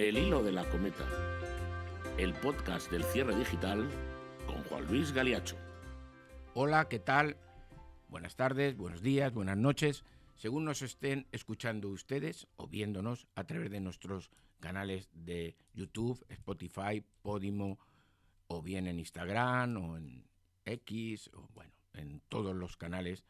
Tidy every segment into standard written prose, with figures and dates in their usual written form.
El hilo de la cometa, el podcast del cierre digital con Juan Luis Galiacho. Hola, ¿qué tal? Buenas tardes, buenos días, buenas noches, según nos estén escuchando ustedes o viéndonos a través de nuestros canales de YouTube, Spotify, Podimo, o bien en Instagram o en X, o bueno, en todos los canales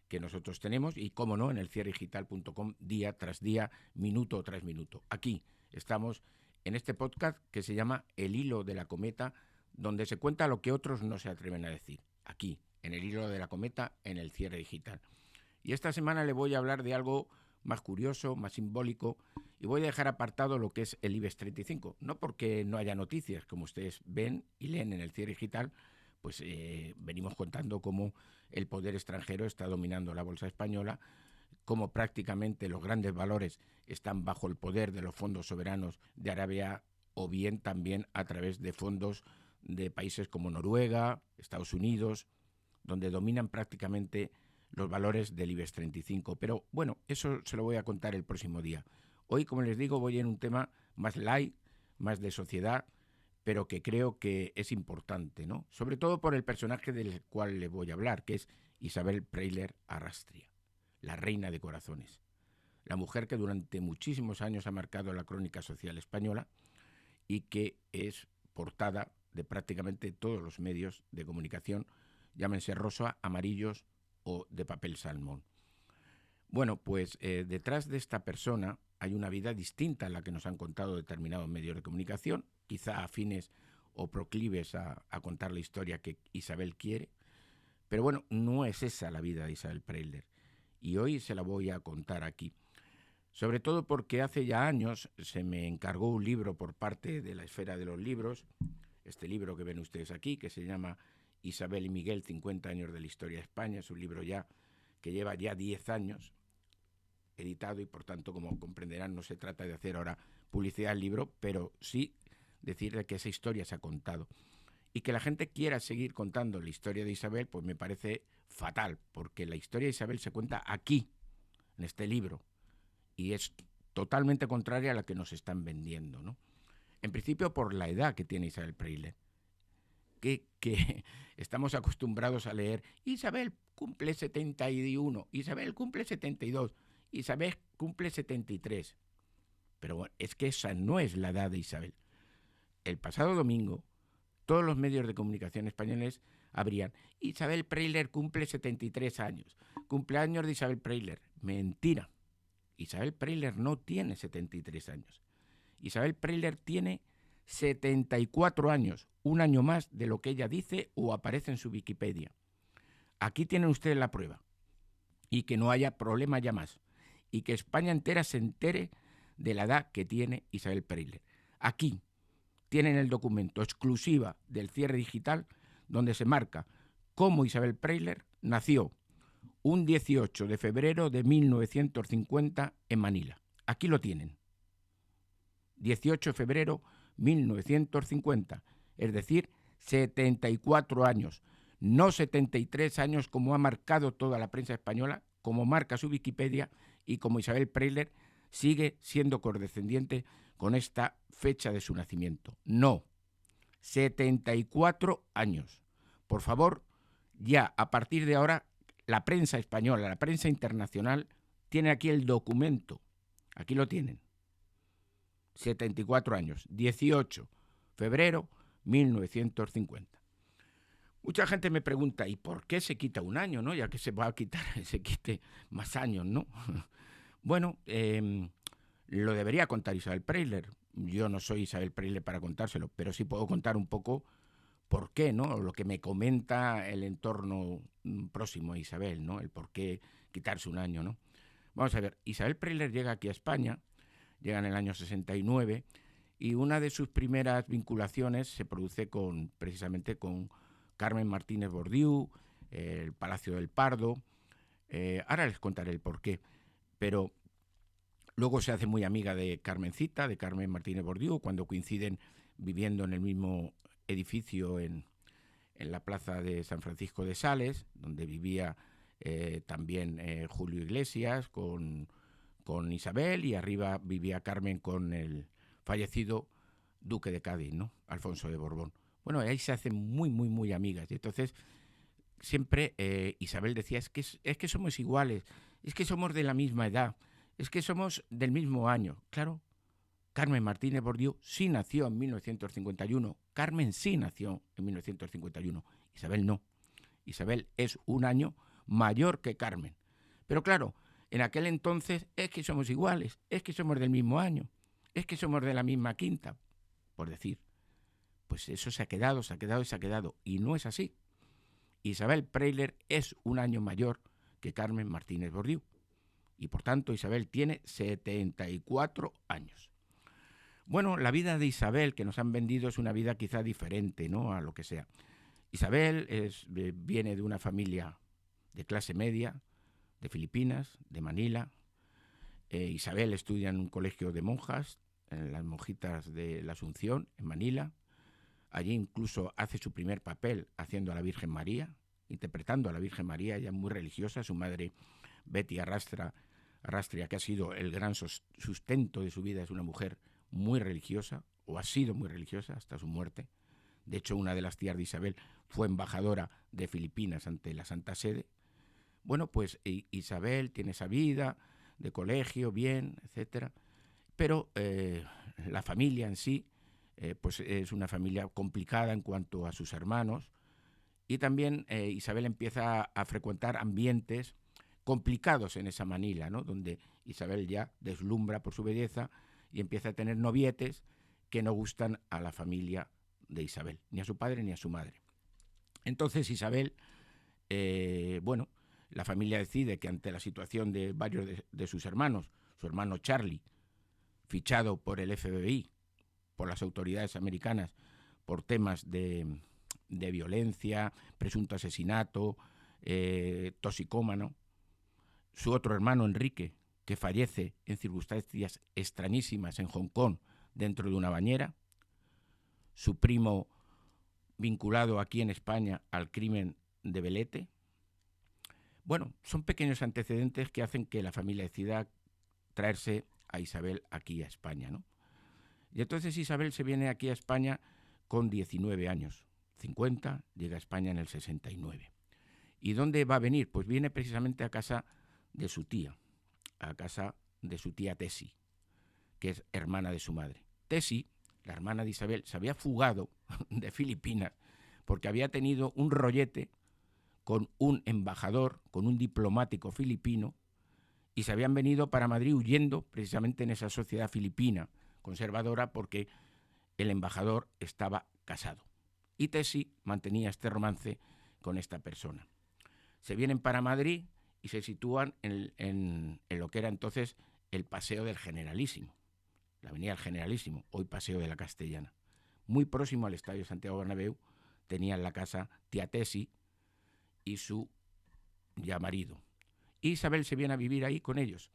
que nosotros tenemos y, cómo no, en el cierredigital.com día tras día, minuto tras minuto. Aquí estamos en este podcast que se llama El hilo de la cometa, donde se cuenta lo que otros no se atreven a decir. Aquí, en el hilo de la cometa, en el cierre digital. Y esta semana le voy a hablar de algo más curioso, más simbólico, y voy a dejar apartado lo que es el IBEX 35. No porque no haya noticias, como ustedes ven y leen en el cierre digital, pues venimos contando cómo el poder extranjero está dominando la bolsa española, cómo prácticamente los grandes valores están bajo el poder de los fondos soberanos de Arabia o bien también a través de fondos de países como Noruega, Estados Unidos, donde dominan prácticamente los valores del IBEX 35. Pero bueno, eso se lo voy a contar el próximo día. Hoy, como les digo, voy en un tema más light, más de sociedad, pero que creo que es importante, ¿no? Sobre todo por el personaje del cual le voy a hablar, que es Isabel Preisler Arrastria, la reina de corazones, la mujer que durante muchísimos años ha marcado la crónica social española y que es portada de prácticamente todos los medios de comunicación, llámense rosa, amarillos o de papel salmón. Bueno, pues detrás de esta persona hay una vida distinta a la que nos han contado determinados medios de comunicación, quizá afines o proclives a contar la historia que Isabel quiere, pero bueno, no es esa la vida de Isabel Preisler, y hoy se la voy a contar aquí. Sobre todo porque hace ya años se me encargó un libro por parte de la esfera de los libros, este libro que ven ustedes aquí, que se llama Isabel y Miguel, 50 años de la historia de España. Es un libro ya que lleva ya 10 años editado y, por tanto, como comprenderán, no se trata de hacer ahora publicidad al libro, pero sí decirle que esa historia se ha contado. Y que la gente quiera seguir contando la historia de Isabel, pues me parece fatal, porque la historia de Isabel se cuenta aquí, en este libro, y es totalmente contraria a la que nos están vendiendo, ¿no? En principio por la edad que tiene Isabel Preisler, que estamos acostumbrados a leer Isabel cumple 71, Isabel cumple 72, Isabel cumple 73. Pero bueno, es que esa no es la edad de Isabel. El pasado domingo, todos los medios de comunicación españoles abrían Isabel Preisler cumple 73 años, cumpleaños de Isabel Preisler. Mentira. Isabel Preisler no tiene 73 años. Isabel Preisler tiene 74 años, un año más de lo que ella dice o aparece en su Wikipedia. Aquí tienen ustedes la prueba. Y que no haya problema ya más. Y que España entera se entere de la edad que tiene Isabel Preisler. Aquí tienen el documento exclusiva del cierre digital donde se marca cómo Isabel Preisler nació un 18 de febrero de 1950 en Manila. Aquí lo tienen. 18 de febrero 1950, es decir, 74 años, no 73 años como ha marcado toda la prensa española, como marca su Wikipedia y como Isabel Preisler sigue siendo condescendiente con esta fecha de su nacimiento. No, 74 años. Por favor, ya a partir de ahora, la prensa española, la prensa internacional, tiene aquí el documento. Aquí lo tienen. 74 años, 18 de febrero 1950. Mucha gente me pregunta, ¿y por qué se quita un año, no? Ya que se va a quitar, se quite más años, ¿no? Bueno, lo debería contar Isabel Preisler. Yo no soy Isabel Preisler para contárselo, pero sí puedo contar un poco por qué, ¿no? Lo que me comenta el entorno próximo a Isabel, ¿no? El por qué quitarse un año, ¿no? Vamos a ver, Isabel Preisler llega aquí a España, llega en el año 69, y una de sus primeras vinculaciones se produce precisamente con Carmen Martínez Bordiú, el Palacio del Pardo. Ahora les contaré el porqué, pero luego se hace muy amiga de Carmencita, de Carmen Martínez Bordiú, cuando coinciden viviendo en el mismo edificio en la plaza de San Francisco de Sales, donde vivía también Julio Iglesias con Isabel, y arriba vivía Carmen con el fallecido duque de Cádiz, ¿no? Alfonso de Borbón. Bueno, ahí se hacen muy, muy, muy amigas. Y entonces siempre Isabel decía, es que somos iguales, es que somos de la misma edad, es que somos del mismo año. Claro, Carmen Martínez Bordiú sí nació en 1951. Carmen sí nació en 1951. Isabel no. Isabel es un año mayor que Carmen. Pero claro, en aquel entonces es que somos iguales, es que somos del mismo año, es que somos de la misma quinta, por decir. Pues eso se ha quedado, se ha quedado y se ha quedado. Y no es así. Isabel Preisler es un año mayor que Carmen Martínez Bordiú. Y por tanto Isabel tiene 74 años. Bueno, la vida de Isabel que nos han vendido es una vida quizá diferente, ¿no?, a lo que sea. Isabel viene de una familia de clase media, de Filipinas, de Manila. Isabel estudia en un colegio de monjas, en las monjitas de la Asunción, en Manila. Allí incluso hace su primer papel haciendo a la Virgen María, interpretando a la Virgen María, ella muy religiosa. Su madre, Betty Arrastria, que ha sido el gran sustento de su vida, es una mujer muy religiosa, o ha sido muy religiosa hasta su muerte. De hecho, una de las tías de Isabel fue embajadora de Filipinas ante la Santa Sede. Bueno, pues Isabel tiene esa vida de colegio, bien, etcétera. Pero la familia en sí, pues es una familia complicada en cuanto a sus hermanos. Y también Isabel empieza a frecuentar ambientes complicados en esa Manila, ¿no?, donde Isabel ya deslumbra por su belleza y empieza a tener novietes que no gustan a la familia de Isabel, ni a su padre ni a su madre. Entonces Isabel, bueno, la familia decide que ante la situación de varios de sus hermanos, su hermano Charlie, fichado por el FBI, por las autoridades americanas, por temas de violencia, presunto asesinato, toxicómano, su otro hermano Enrique, que fallece en circunstancias extrañísimas en Hong Kong dentro de una bañera, su primo vinculado aquí en España al crimen de Belete. Bueno, son pequeños antecedentes que hacen que la familia decida traerse a Isabel aquí a España, ¿no? Y entonces Isabel se viene aquí a España con 19 años, 50, llega a España en el 69. ¿Y dónde va a venir? Pues viene precisamente a casa de su tía, a casa de su tía Tessie, que es hermana de su madre. Tessie, la hermana de Isabel, se había fugado de Filipinas porque había tenido un rollete con un embajador, con un diplomático filipino, y se habían venido para Madrid huyendo precisamente en esa sociedad filipina conservadora porque el embajador estaba casado. Y Tessie mantenía este romance con esta persona. Se vienen para Madrid y se sitúan en lo que era entonces el Paseo del Generalísimo, la Avenida del Generalísimo, hoy Paseo de la Castellana. Muy próximo al Estadio Santiago Bernabéu tenían la casa tía Tessie y su ya marido. Y Isabel se viene a vivir ahí con ellos.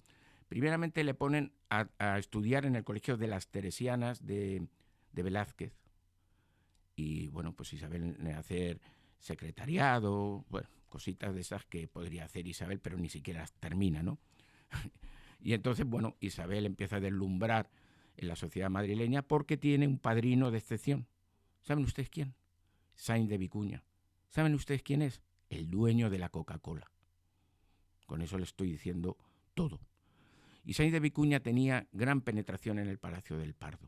Primeramente le ponen a estudiar en el Colegio de las Teresianas de Velázquez. Y bueno, pues Isabel a hacer secretariado, bueno, cositas de esas que podría hacer Isabel, pero ni siquiera las termina, ¿no? Y entonces, bueno, Isabel empieza a deslumbrar en la sociedad madrileña porque tiene un padrino de excepción. ¿Saben ustedes quién? Sáenz de Vicuña. ¿Saben ustedes quién es? El dueño de la Coca-Cola. Con eso le estoy diciendo todo. Y Sáenz de Vicuña tenía gran penetración en el Palacio del Pardo.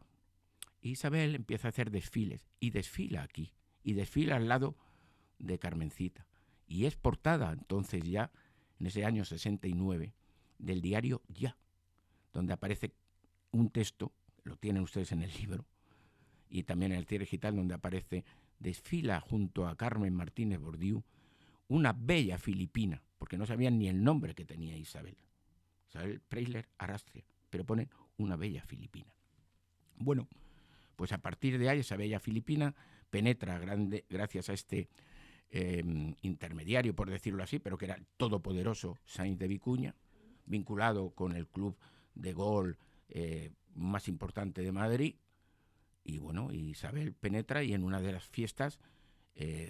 Y Isabel empieza a hacer desfiles, y desfila aquí, y desfila al lado de Carmencita. Y es portada entonces ya, en ese año 69, del diario Ya, donde aparece un texto, lo tienen ustedes en el libro, y también en el Cierre Digital, donde aparece: desfila junto a Carmen Martínez Bordiú una bella filipina, porque no sabían ni el nombre que tenía Isabel. Isabel Preisler Arrastria, pero ponen una bella filipina. Bueno, pues a partir de ahí esa bella filipina penetra gracias a este intermediario, por decirlo así, pero que era el todopoderoso Sáenz de Vicuña, vinculado con el club de golf más importante de Madrid. Y bueno, Isabel penetra y en una de las fiestas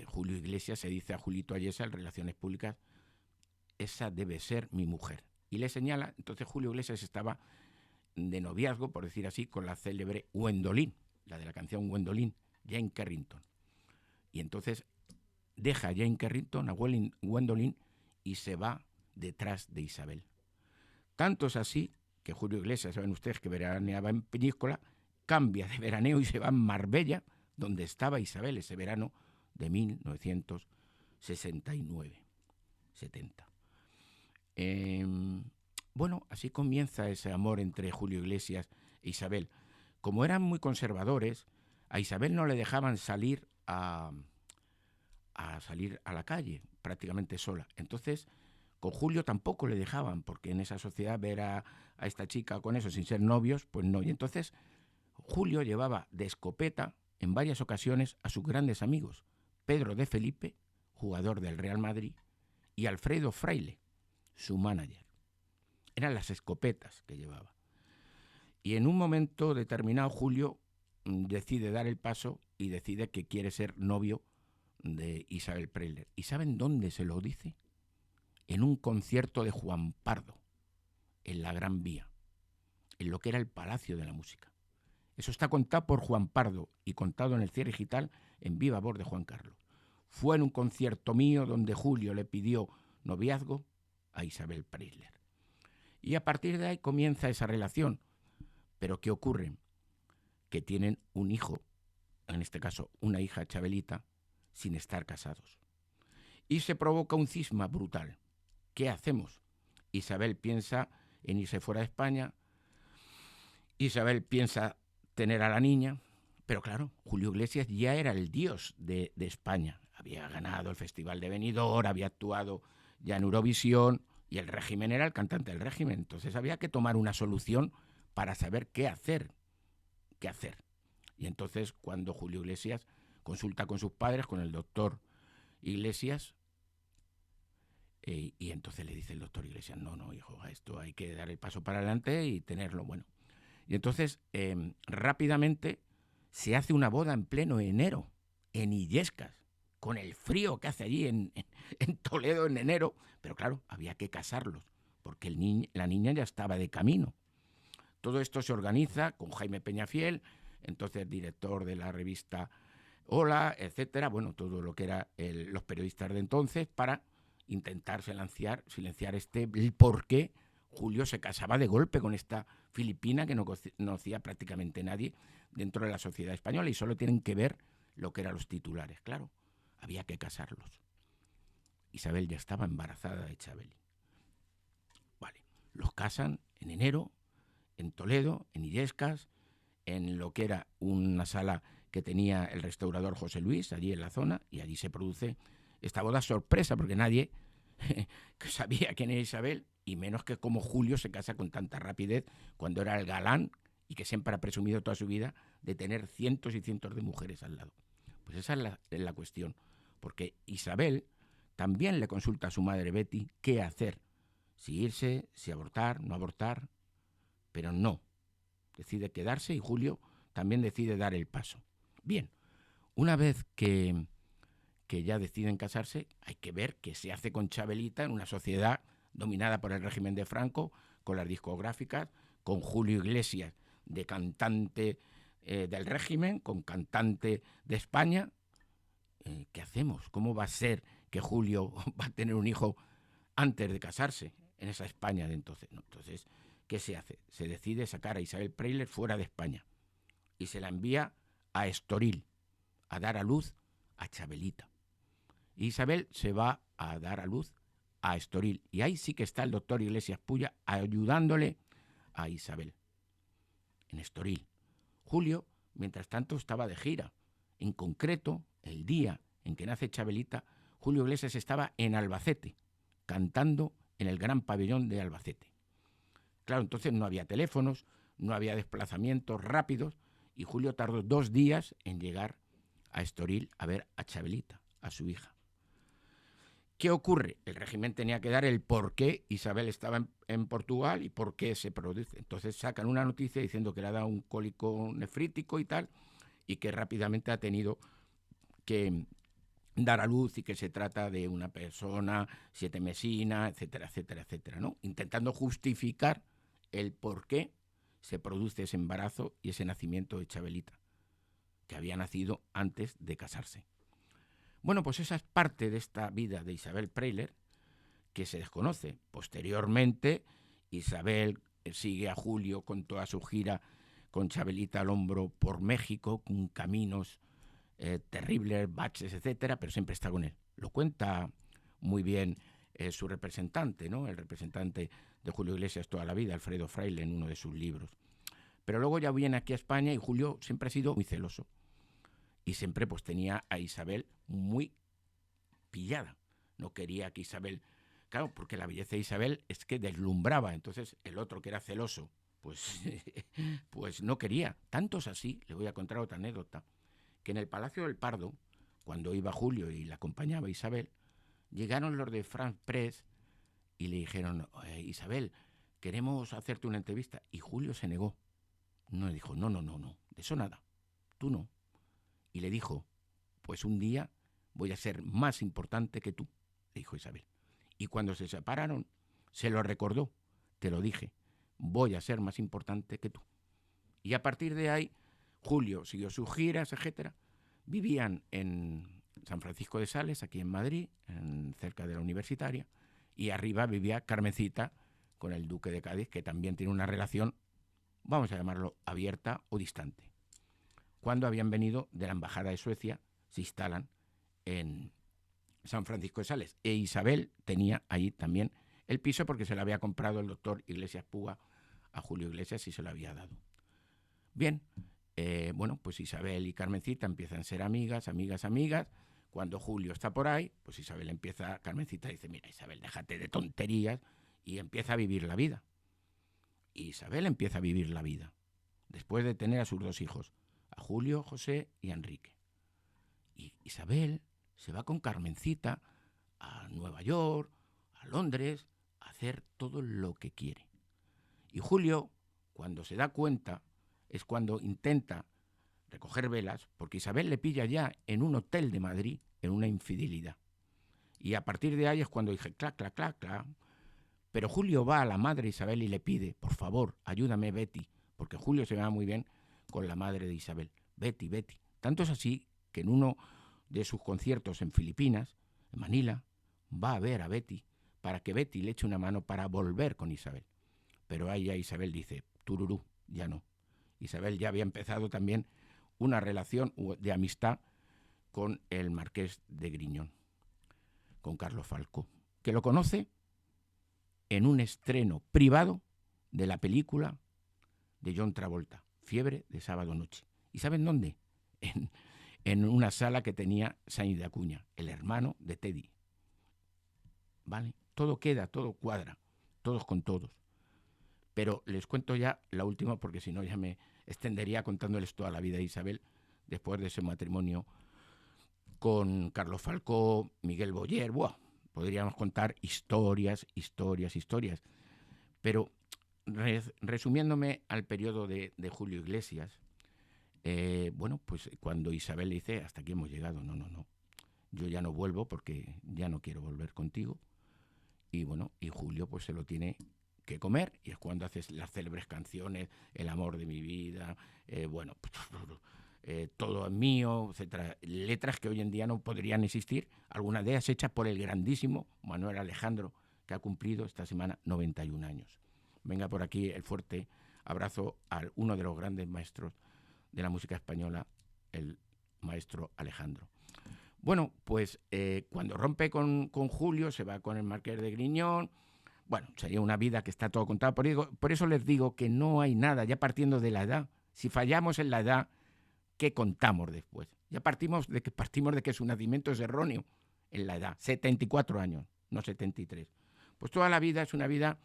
Julio Iglesias se dice a Julito Ayesa en Relaciones Públicas: esa debe ser mi mujer. Y le señala, entonces Julio Iglesias estaba de noviazgo, por decir así, con la célebre Gwendolyn, la de la canción Gwendolyn, Jane Carrington. Y entonces deja a Jane Carrington, a Gwendolyn, y se va detrás de Isabel. Tanto es así que Julio Iglesias, saben ustedes que veraneaba en Peñíscola, cambia de veraneo y se va a Marbella, donde estaba Isabel ese verano de 1969-70. Bueno, así comienza ese amor entre Julio Iglesias e Isabel. Como eran muy conservadores, a Isabel no le dejaban salir a la calle, prácticamente sola. Entonces, con Julio tampoco le dejaban, porque en esa sociedad ver a esta chica con eso, sin ser novios, pues no. Y entonces Julio llevaba de escopeta en varias ocasiones a sus grandes amigos, Pedro de Felipe, jugador del Real Madrid, y Alfredo Fraile, su manager. Eran las escopetas que llevaba. Y en un momento determinado Julio decide dar el paso y decide que quiere ser novio de Isabel Preisler. ¿Y saben dónde se lo dice? En un concierto de Juan Pardo, en la Gran Vía, en lo que era el Palacio de la Música. Eso está contado por Juan Pardo y contado en el Cierre Digital en viva voz de Juan Carlos. Fue en un concierto mío donde Julio le pidió noviazgo a Isabel Preisler. Y a partir de ahí comienza esa relación. Pero ¿qué ocurre? Que tienen un hijo, en este caso una hija, Chabelita, sin estar casados. Y se provoca un cisma brutal. ¿Qué hacemos? Isabel piensa en irse fuera de España. Isabel piensa tener a la niña. Pero claro, Julio Iglesias ya era el dios de España. Había ganado el Festival de Benidorm, había actuado ya en Eurovisión, y el régimen era el cantante del régimen. Entonces había que tomar una solución para saber qué hacer. Y entonces cuando Julio Iglesias consulta con sus padres, con el doctor Iglesias, y entonces le dice el doctor Iglesias, no, hijo, a esto hay que dar el paso para adelante y tenerlo bueno. Y entonces rápidamente se hace una boda en pleno enero, en Illescas, con el frío que hace allí en Toledo en enero, pero claro, había que casarlos, porque la niña ya estaba de camino. Todo esto se organiza con Jaime Peñafiel, entonces director de la revista Hola, etcétera, bueno, todo lo que eran los periodistas de entonces, para intentar silenciar el por qué Julio se casaba de golpe con esta filipina que no conocía prácticamente nadie dentro de la sociedad española, y solo tienen que ver lo que eran los titulares. Claro, había que casarlos. Isabel ya estaba embarazada de Chabeli. Vale, los casan en enero, en Toledo, en Illescas, en lo que era una sala que tenía el restaurador José Luis, allí en la zona, y allí se produce esta boda sorpresa, porque nadie sabía quién era Isabel, y menos que cómo Julio se casa con tanta rapidez cuando era el galán y que siempre ha presumido toda su vida de tener cientos y cientos de mujeres al lado. Pues esa es la cuestión, porque Isabel también le consulta a su madre Betty qué hacer, si irse, si abortar, no abortar, pero no, decide quedarse, y Julio también decide dar el paso. Bien, una vez que ya deciden casarse, hay que ver qué se hace con Chabelita en una sociedad dominada por el régimen de Franco, con las discográficas, con Julio Iglesias de cantante del régimen, con cantante de España. ¿Qué hacemos? ¿Cómo va a ser que Julio va a tener un hijo antes de casarse en esa España de entonces? No, entonces, ¿qué se hace? Se decide sacar a Isabel Preisler fuera de España y se la envía a Estoril a dar a luz a Chabelita. Y Isabel se va a dar a luz a Estoril, y ahí sí que está el doctor Iglesias Pulla ayudándole a Isabel en Estoril. Julio, mientras tanto, estaba de gira. En concreto, el día en que nace Chabelita, Julio Iglesias estaba en Albacete, cantando en el Gran Pabellón de Albacete. Claro, entonces no había teléfonos, no había desplazamientos rápidos, y Julio tardó 2 días en llegar a Estoril a ver a Chabelita, a su hija. ¿Qué ocurre? El régimen tenía que dar el por qué Isabel estaba en Portugal y por qué se produce. Entonces sacan una noticia diciendo que le ha dado un cólico nefrítico y tal, y que rápidamente ha tenido que dar a luz, y que se trata de una persona 7mesina, etcétera, etcétera, etcétera, ¿no? Intentando justificar el por qué se produce ese embarazo y ese nacimiento de Chabelita, que había nacido antes de casarse. Bueno, pues esa es parte de esta vida de Isabel Preller que se desconoce. Posteriormente, Isabel sigue a Julio con toda su gira con Chabelita al hombro por México, con caminos terribles, baches, etcétera, pero siempre está con él. Lo cuenta muy bien su representante, ¿no? El representante de Julio Iglesias toda la vida, Alfredo Fraile, en uno de sus libros. Pero luego ya viene aquí a España y Julio siempre ha sido muy celoso. Y siempre pues tenía a Isabel muy pillada. No quería que Isabel... Claro, porque la belleza de Isabel es que deslumbraba. Entonces el otro, que era celoso, pues no quería. Tanto es así, le voy a contar otra anécdota, que en el Palacio del Pardo, cuando iba Julio y la acompañaba Isabel, llegaron los de France Press y le dijeron, Isabel, queremos hacerte una entrevista. Y Julio se negó. No, le dijo, no, de eso nada, tú no. Y le dijo, pues un día voy a ser más importante que tú, le dijo Isabel. Y cuando se separaron, se lo recordó, te lo dije, voy a ser más importante que tú. Y a partir de ahí, Julio siguió sus giras, etcétera. Vivían en San Francisco de Sales, aquí en Madrid, cerca de la Universitaria, y arriba vivía Carmencita con el duque de Cádiz, que también tiene una relación, vamos a llamarlo, abierta o distante. Cuando habían venido de la Embajada de Suecia, se instalan en San Francisco de Sales. E Isabel tenía ahí también el piso porque se lo había comprado el doctor Iglesias Puga a Julio Iglesias y se lo había dado. Bien, bueno, pues Isabel y Carmencita empiezan a ser amigas. Cuando Julio está por ahí, pues Carmencita dice, mira Isabel, déjate de tonterías, y empieza a vivir la vida. Y Isabel empieza a vivir la vida, después de tener a sus dos hijos, a Julio, José y a Enrique. Y Isabel se va con Carmencita a Nueva York, a Londres, a hacer todo lo que quiere. Y Julio, cuando se da cuenta, es cuando intenta recoger velas, porque Isabel le pilla ya en un hotel de Madrid en una infidelidad. Y a partir de ahí es cuando dije, clac. Pero Julio va a la madre de Isabel y le pide, por favor, ayúdame Betty, porque Julio se va muy bien con la madre de Isabel. Betty. Tanto es así que en uno de sus conciertos en Filipinas, en Manila, va a ver a Betty para que Betty le eche una mano para volver con Isabel. Pero ahí ya Isabel dice, tururú, ya no. Isabel ya había empezado también una relación de amistad con el marqués de Griñón, con Carlos Falcó, que lo conoce en un estreno privado de la película de John Travolta, Fiebre de sábado noche. ¿Y saben dónde? En una sala que tenía Sáenz de Acuña, el hermano de Teddy. ¿Vale? Todo queda, todo cuadra, todos con todos. Pero les cuento ya la última, porque si no ya me extendería contándoles toda la vida de Isabel después de ese matrimonio con Carlos Falcó, Miguel Boyer. ¡Buah! Podríamos contar historias. Pero resumiéndome al periodo de Julio Iglesias, bueno, pues cuando Isabel le dice, hasta aquí hemos llegado, no, yo ya no vuelvo porque ya no quiero volver contigo. Y bueno, y Julio pues se lo tiene que comer, y es cuando haces las célebres canciones, El amor de mi vida, bueno, todo es mío, etcétera. Letras que hoy en día no podrían existir, algunas de ellas hechas por el grandísimo Manuel Alejandro, que ha cumplido esta semana 91 años. Venga por aquí el fuerte abrazo a uno de los grandes maestros de la música española, el maestro Alejandro. Bueno, pues cuando rompe con Julio, se va con el marqués de Griñón. Bueno, sería una vida que está todo contado. Por eso les digo que no hay nada, ya partiendo de la edad. Si fallamos en la edad, ¿qué contamos después? Ya partimos de que su nacimiento es erróneo en la edad, 74 años, no 73. Pues toda la vida es una vida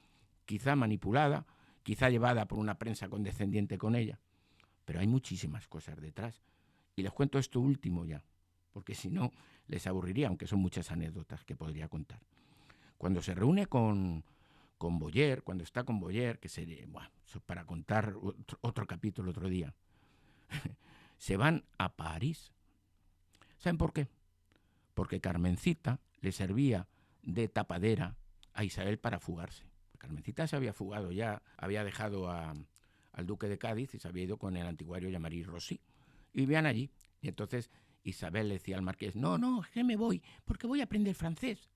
quizá manipulada, quizá llevada por una prensa condescendiente con ella, pero hay muchísimas cosas detrás. Y les cuento esto último ya, porque si no les aburriría, aunque son muchas anécdotas que podría contar. Cuando se reúne con Boyer, cuando está con Boyer, que sería, bueno, eso para contar otro capítulo otro día, se van a París. ¿Saben por qué? Porque Carmencita le servía de tapadera a Isabel para fugarse. Carmencita se había fugado ya, había dejado a al duque de Cádiz y se había ido con el antiguario Jean-Marie Rossi. Y vivían allí. Y entonces Isabel le decía al marqués, no, que me voy, porque voy a aprender francés.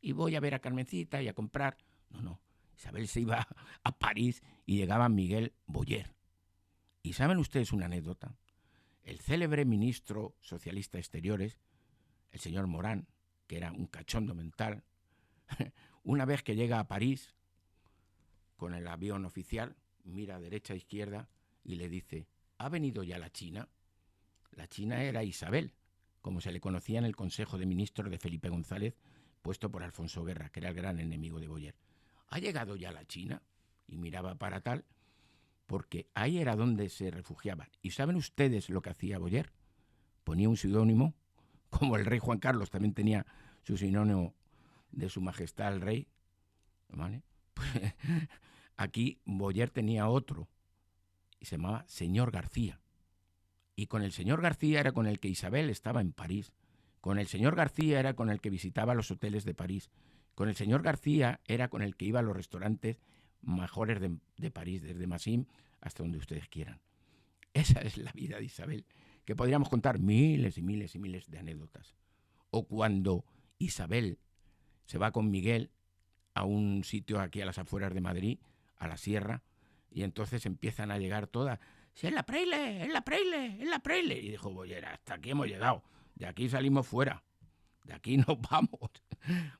Y voy a ver a Carmencita y a comprar. No. Isabel se iba a París y llegaba Miguel Boyer. ¿Y saben ustedes una anécdota? El célebre ministro socialista de Exteriores, el señor Morán, que era un cachondo mental, una vez que llega a París con el avión oficial, mira a derecha e izquierda y le dice, ¿ha venido ya la China? La China era Isabel, como se le conocía en el Consejo de Ministros de Felipe González, puesto por Alfonso Guerra, que era el gran enemigo de Boyer. ¿Ha llegado ya la China? Y miraba para tal, porque ahí era donde se refugiaban. ¿Y saben ustedes lo que hacía Boyer? Ponía un seudónimo, como el rey Juan Carlos también tenía su sinónimo de su majestad el rey, ¿vale? Pues, aquí Boyer tenía otro, y se llamaba señor García. Y con el señor García era con el que Isabel estaba en París. Con el señor García era con el que visitaba los hoteles de París. Con el señor García era con el que iba a los restaurantes mejores de París, desde Massim hasta donde ustedes quieran. Esa es la vida de Isabel, que podríamos contar miles y miles y miles de anécdotas. O cuando Isabel se va con Miguel a un sitio aquí a las afueras de Madrid, a la sierra, y entonces empiezan a llegar todas. ¡Sí, es la Preile! ¡Es la Preile! ¡Es la Preile! Y dijo Boyer, hasta aquí hemos llegado. De aquí salimos fuera. De aquí nos vamos.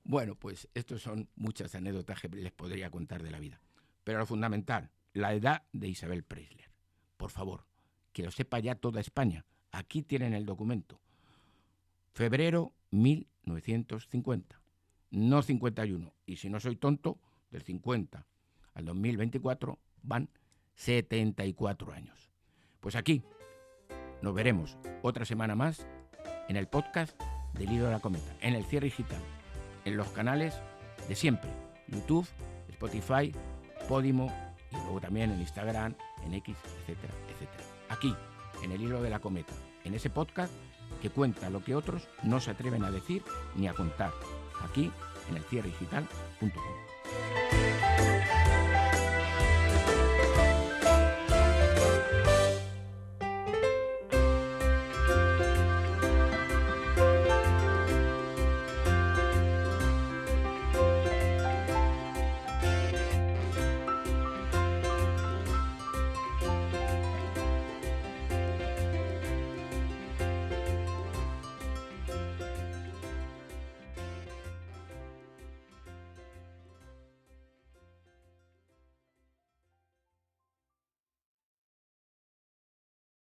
Bueno, pues estos son muchas anécdotas que les podría contar de la vida. Pero lo fundamental, la edad de Isabel Preisler. Por favor, que lo sepa ya toda España. Aquí tienen el documento. Febrero 1950. No 51. Y si no soy tonto, del 50 al 2024 van 74 años. Pues aquí nos veremos otra semana más en el podcast del Hilo de la Cometa, en el Cierre Digital, en los canales de siempre, YouTube, Spotify, Podimo y luego también en Instagram, en X, etcétera, etcétera. Aquí, en el Hilo de la Cometa, en ese podcast que cuenta lo que otros no se atreven a decir ni a contar, aquí en el cierredigital.com.